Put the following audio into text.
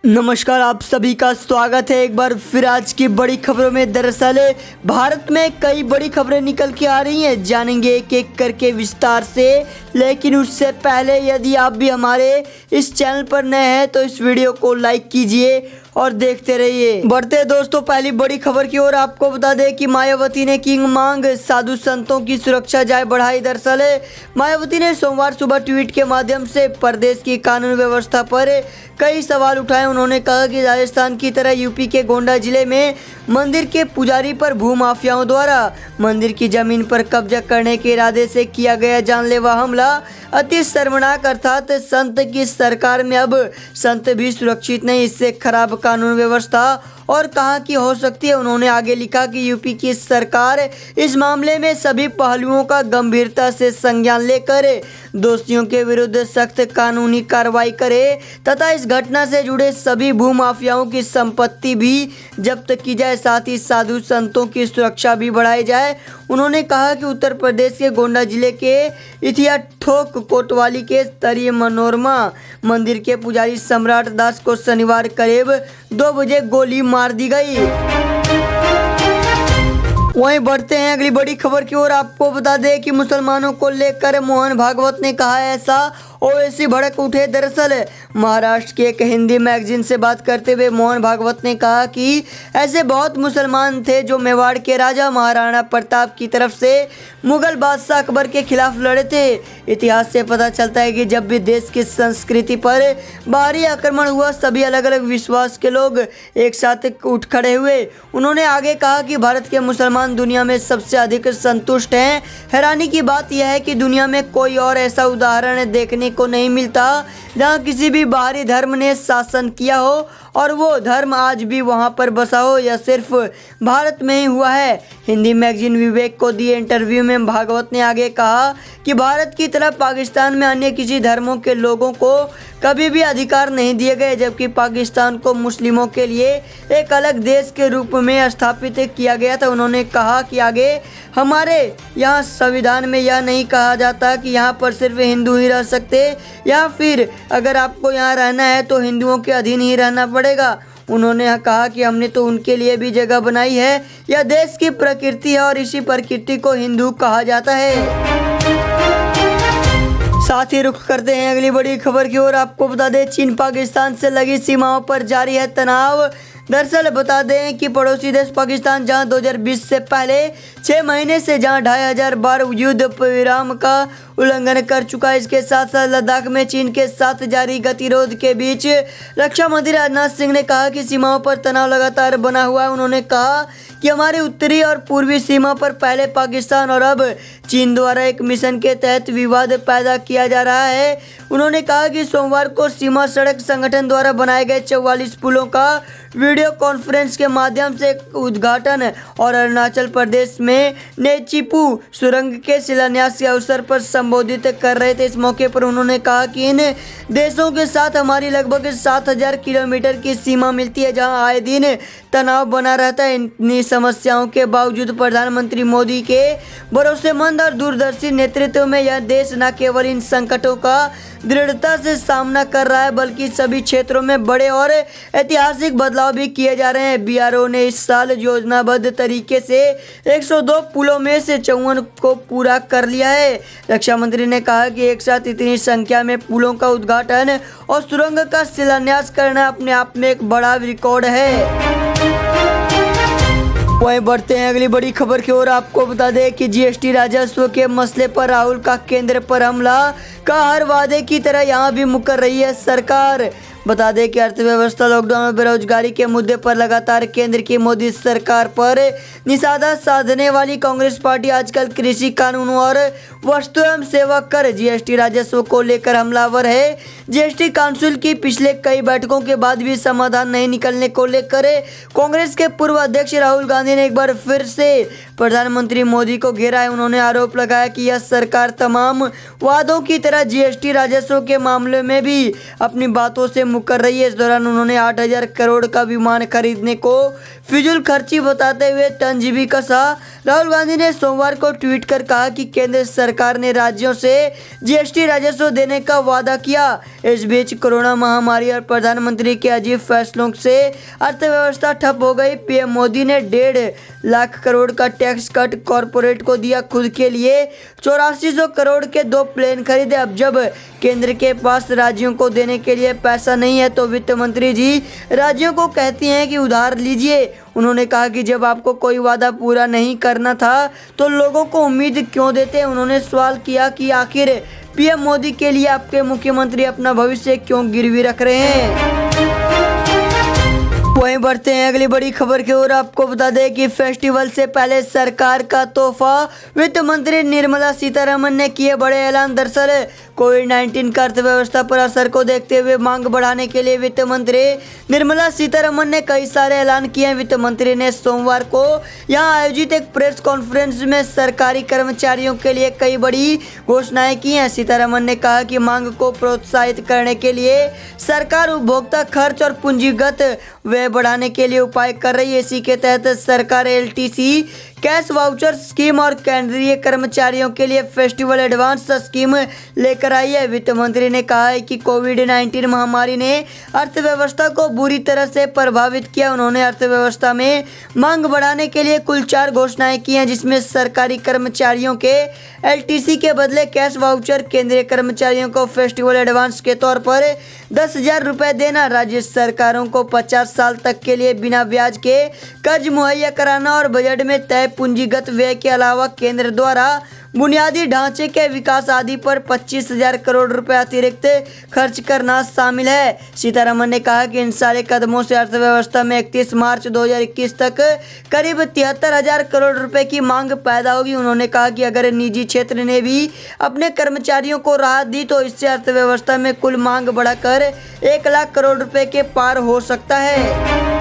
नमस्कार, आप सभी का स्वागत है एक बार फिर आज की बड़ी खबरों में। दरअसल भारत में कई बड़ी खबरें निकल के आ रही हैं, जानेंगे एक एक करके विस्तार से। लेकिन उससे पहले यदि आप भी हमारे इस चैनल पर नए हैं तो इस वीडियो को लाइक कीजिए और देखते रहिए। बढ़ते दोस्तों पहली बड़ी खबर की ओर। आपको बता दें कि मायावती ने की मांग, साधु संतों की सुरक्षा जाए बढ़ाई। दरअसल मायावती ने सोमवार सुबह ट्वीट के माध्यम से प्रदेश की कानून व्यवस्था पर कई सवाल उठाए। उन्होंने कहा कि राजस्थान की तरह यूपी के गोंडा जिले में मंदिर के पुजारी पर भूमाफियाओं द्वारा मंदिर की जमीन पर कब्जा करने के इरादे से किया गया जानलेवा हमला अति शर्मनाक। अर्थात संत की सरकार में अब संत भी सुरक्षित नहीं, इससे खराब कानून व्यवस्था और कहाँ की हो सकती है। उन्होंने आगे लिखा कि यूपी की सरकार इस मामले में सभी पहलुओं का गंभीरता से संज्ञान लेकर दोषियों के विरुद्ध सख्त कानूनी कार्रवाई करे तथा इस घटना से जुड़े सभी भूमाफियाओं की संपत्ति भी जब्त की जाए, साथ ही साधु संतों की सुरक्षा भी बढ़ाई जाए। उन्होंने कहा कि उत्तर प्रदेश के गोंडा जिले के इथिया ठोक कोतवाली के स्तरीय मनोरमा मंदिर के पुजारी सम्राट दास को शनिवार करीब 2 बजे गोली मार दी गई। वहीं बढ़ते हैं अगली बड़ी खबर की ओर। आपको बता दें कि मुसलमानों को लेकर मोहन भागवत ने कहा ऐसा ओवैसी भड़क उठे। दरअसल महाराष्ट्र के एक हिंदी मैगजीन से बात करते हुए मोहन भागवत ने कहा कि ऐसे बहुत मुसलमान थे जो मेवाड़ के राजा महाराणा प्रताप की तरफ से मुगल बादशाह अकबर के खिलाफ लड़े थे। इतिहास से पता चलता है कि जब भी देश की संस्कृति पर बाहरी आक्रमण हुआ, सभी अलग अलग विश्वास के लोग एक साथ उठ खड़े हुए। उन्होंने आगे कहा कि भारत के मुसलमान दुनिया में सबसे अधिक संतुष्ट हैं। हैरानी की बात यह है कि दुनिया में कोई और ऐसा उदाहरण देखने को नहीं मिलता जहां किसी भी बाहरी धर्म ने शासन किया हो और वो धर्म आज भी वहां पर बसा हो। यह सिर्फ भारत में ही हुआ है। हिंदी मैगजीन विवेक को दिए इंटरव्यू में भागवत ने आगे कहा कि भारत की तरह पाकिस्तान में अन्य किसी धर्मों के लोगों को कभी भी अधिकार नहीं दिए गए, जबकि पाकिस्तान को मुस्लिमों के लिए एक अलग देश के रूप में स्थापित किया गया था। उन्होंने कहा कि आगे हमारे यहाँ संविधान में यह नहीं कहा जाता कि यहाँ पर सिर्फ हिंदू ही रह सकते या फिर अगर आपको यहाँ रहना है तो हिंदुओं के अधीन ही रहना पड़ेगा। उन्होंने कहा कि हमने तो उनके लिए भी जगह बनाई है। यह देश की प्रकृति है और इसी प्रकृति को हिंदू कहा जाता है। साथ ही रुख करते हैं अगली बड़ी खबर की ओर। आपको बता दें चीन पाकिस्तान से लगी सीमाओं पर जारी है तनाव। दरअसल बता दें कि पड़ोसी देश पाकिस्तान जहां 2020 से पहले 6 महीने से जहां 2500 बार युद्ध विराम का उल्लंघन कर चुका है, इसके साथ साथ लद्दाख में चीन के साथ जारी गतिरोध के बीच रक्षा मंत्री राजनाथ सिंह ने कहा कि सीमाओं पर तनाव लगातार बना हुआ है। उन्होंने कहा कि हमारी उत्तरी और पूर्वी सीमा पर पहले पाकिस्तान और अब चीन द्वारा एक मिशन के तहत विवाद पैदा किया जा रहा है। उन्होंने कहा कि सोमवार को सीमा सड़क संगठन द्वारा बनाए गए 44 पुलों का वीडियो कॉन्फ्रेंस के माध्यम से उद्घाटन और अरुणाचल प्रदेश में नेचिपू सुरंग के शिलान्यास के अवसर पर संबोधित कर रहे थे। इस मौके पर उन्होंने कहा कि इन देशों के साथ हमारी लगभग 7000 किलोमीटर की सीमा मिलती है, जहां आए दिन तनाव बना रहता है। इतनी समस्याओं के बावजूद प्रधानमंत्री मोदी के भरोसेमंद और दूरदर्शी नेतृत्व में यह देश न केवल इन संकटों का दृढ़ता से सामना कर रहा है बल्कि सभी क्षेत्रों में बड़े और ऐतिहासिक बदलाव भी किए जा रहे हैं। बीआरओ ने इस साल योजनाबद्ध तरीके से 102 पुलों में से 54 को पूरा कर लिया है। रक्षा मंत्री ने कहा कि एक साथ इतनी संख्या में पुलों का उद्घाटन और सुरंग का शिलान्यास करना अपने आप में एक बड़ा रिकॉर्ड है। वहीं बढ़ते हैं अगली बड़ी खबर की ओर। आपको बता दें कि जीएसटी राजस्व के मसले पर राहुल का केंद्र पर हमला का हर वादे की तरह यहां भी मुकर रही है सरकार। बता दें कि अर्थव्यवस्था, लॉकडाउन और बेरोजगारी के मुद्दे पर लगातार केंद्र की मोदी सरकार पर निशाना साधने वाली कांग्रेस पार्टी आजकल कृषि कानूनों और वस्तु एवं सेवा कर जीएसटी राजस्व को लेकर हमलावर है। जीएसटी काउंसिल की पिछले कई बैठकों के बाद भी समाधान नहीं निकलने को लेकर कांग्रेस के पूर्व अध्यक्ष राहुल गांधी ने एक बार फिर से प्रधानमंत्री मोदी को घेरा है। उन्होंने आरोप लगाया कि यह सरकार तमाम वादों की तरह जीएसटी राजस्व के मामले में भी अपनी बातों से मुकर रही है। इस दौरान उन्होंने 8,000 करोड़ का विमान खरीदने को फिजूल खर्ची बताते हुए तंजीबी कसा। राहुल गांधी ने सोमवार को ट्वीट कर कहा कि केंद्र सरकार ने राज्यों से जीएसटी राजस्व देने का वादा किया। इस बीच कोरोना महामारी और प्रधानमंत्री के अजीब फैसलों से अर्थव्यवस्था ठप हो गई। पीएम मोदी ने 1.5 लाख करोड़ का टैक्स कट कॉरपोरेट को दिया, खुद के लिए 8400 करोड़ के 2 प्लेन खरीदे। अब जब केंद्र के पास राज्यों को देने के लिए पैसा नहीं है तो वित्त मंत्री जी राज्यों को कहती हैं कि उधार लीजिए। उन्होंने कहा कि जब आपको कोई वादा पूरा नहीं करना था तो लोगों को उम्मीद क्यों देते। उन्होंने सवाल किया कि आखिर पीएम मोदी के लिए आपके मुख्यमंत्री अपना भविष्य क्यों गिरवी रख रहे हैं। वहीं बढ़ते हैं अगली बड़ी खबर की ओर। आपको बता दें कि फेस्टिवल से पहले सरकार का तोहफा, वित्त मंत्री निर्मला सीतारमण ने किए बड़े ऐलान। दरअसल कोविड-19 का अर्थव्यवस्था पर असर को देखते हुए मांग बढ़ाने के लिए वित्त मंत्री निर्मला सीतारमण ने कई सारे ऐलान किए हैं। वित्त मंत्री ने सोमवार को यहां आयोजित एक प्रेस कॉन्फ्रेंस में सरकारी कर्मचारियों के लिए कई बड़ी घोषणाएं की हैं। सीतारमण ने कहा कि मांग को प्रोत्साहित करने के लिए सरकार उपभोक्ता खर्च और पूंजीगत व्यय बढ़ाने के लिए उपाय कर रही है। इसी के तहत सरकार एलटीसी, कैश वाउचर स्कीम और केंद्रीय कर्मचारियों के लिए फेस्टिवल एडवांस स्कीम लेकर आई है। वित्त मंत्री ने कहा है कि कोविड-19 महामारी ने अर्थव्यवस्था को बुरी तरह से प्रभावित किया। उन्होंने अर्थव्यवस्था में मांग बढ़ाने के लिए कुल 4 घोषणाएं की हैं, जिसमें सरकारी कर्मचारियों के एलटीसी के बदले कैश वाउचर, केंद्रीय कर्मचारियों को फेस्टिवल एडवांस के तौर पर 10,000 रुपये देना, राज्य सरकारों को 50 साल तक के लिए बिना ब्याज के कर्ज मुहैया कराना और बजट में तय पूंजीगत व्यय के अलावा केंद्र द्वारा बुनियादी ढांचे के विकास आदि पर 25,000 करोड़ रुपए अतिरिक्त खर्च करना शामिल है। सीतारमण ने कहा कि इन सारे कदमों से अर्थव्यवस्था में 31 मार्च 2021 तक करीब 73,000 करोड़ रुपए की मांग पैदा होगी। उन्होंने कहा कि अगर निजी क्षेत्र ने भी अपने कर्मचारियों को राहत दी तो इससे अर्थव्यवस्था में कुल मांग बढ़कर 1 लाख करोड़ रुपए के पार हो सकता है।